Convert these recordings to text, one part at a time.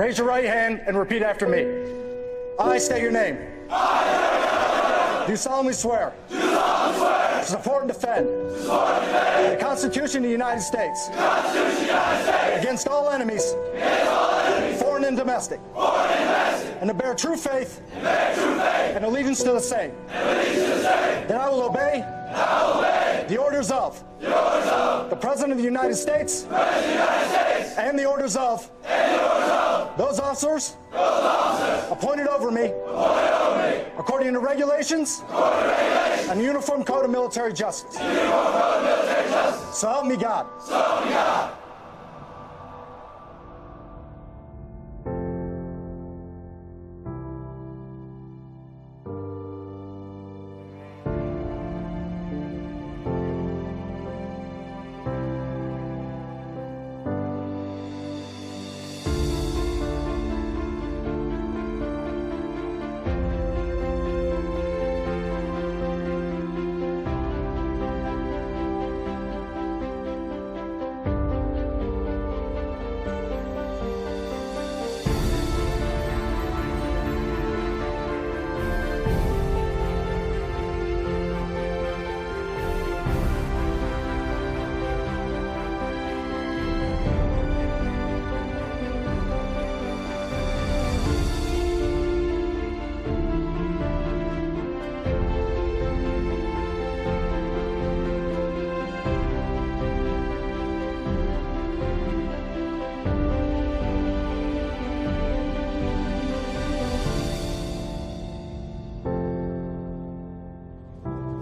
Raise your right hand and repeat after me. I state your name. Do solemnly swear. To support and defend. The Constitution of the United States. Against all enemies. Foreign and domestic. And to bear true faith. And allegiance to the same. That I will obey. The orders of. The President of the United States. And the orders of. Those officers. Appointed over me. According to regulations. And the Uniform Code of Military Justice. So help me God.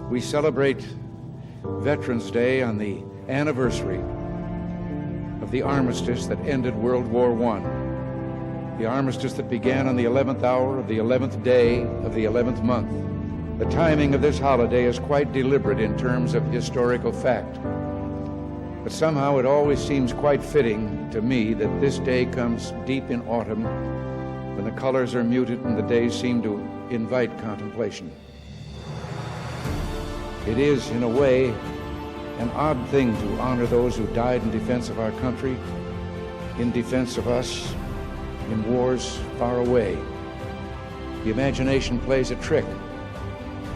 We celebrate Veterans Day on the anniversary of the armistice that ended World War I. The armistice that began on the 11th hour of the 11th day of the 11th month. The timing of this holiday is quite deliberate in terms of historical fact. But somehow it always seems quite fitting to me that this day comes deep in autumn, when the colors are muted and the days seem to invite contemplation. It is, in a way, an odd thing to honor those who died in defense of our country, in defense of us, in wars far away. The imagination plays a trick.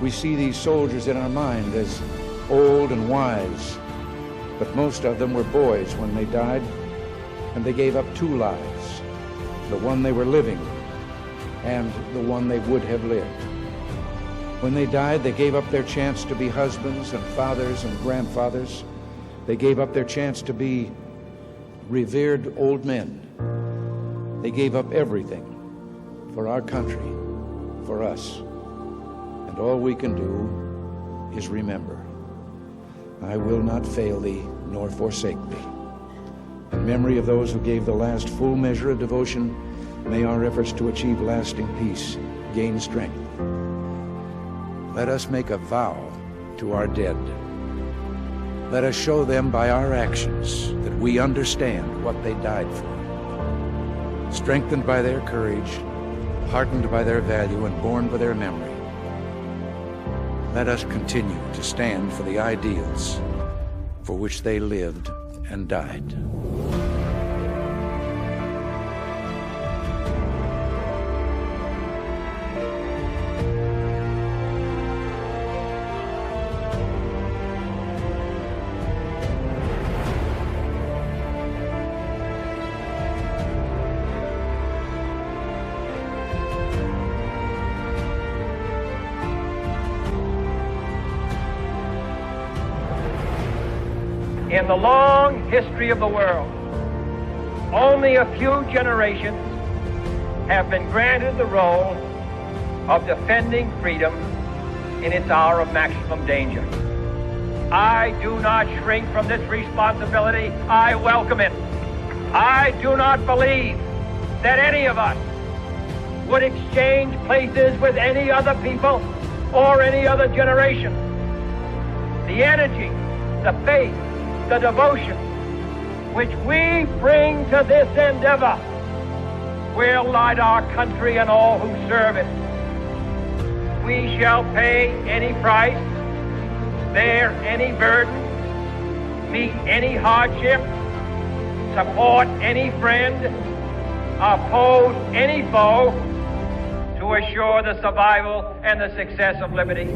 We see these soldiers in our mind as old and wise, but most of them were boys when they died, and they gave up two lives, the one they were living and the one they would have lived. When they died, they gave up their chance to be husbands and fathers and grandfathers. They gave up their chance to be revered old men. They gave up everything for our country, for us. And all we can do is remember. I will not fail thee, nor forsake thee. In memory of those who gave the last full measure of devotion, may our efforts to achieve lasting peace gain strength. Let us make a vow to our dead. Let us show them by our actions that we understand what they died for. Strengthened by their courage, heartened by their value, and borne by their memory, let us continue to stand for the ideals for which they lived and died. In the long history of the world, only a few generations have been granted the role of defending freedom in its hour of maximum danger. I do not shrink from this responsibility. I welcome it. I do not believe that any of us would exchange places with any other people or any other generation. The energy, the faith, the devotion which we bring to this endeavor will light our country and all who serve it. We shall pay any price, bear any burden, meet any hardship, support any friend, oppose any foe to assure the survival and the success of liberty.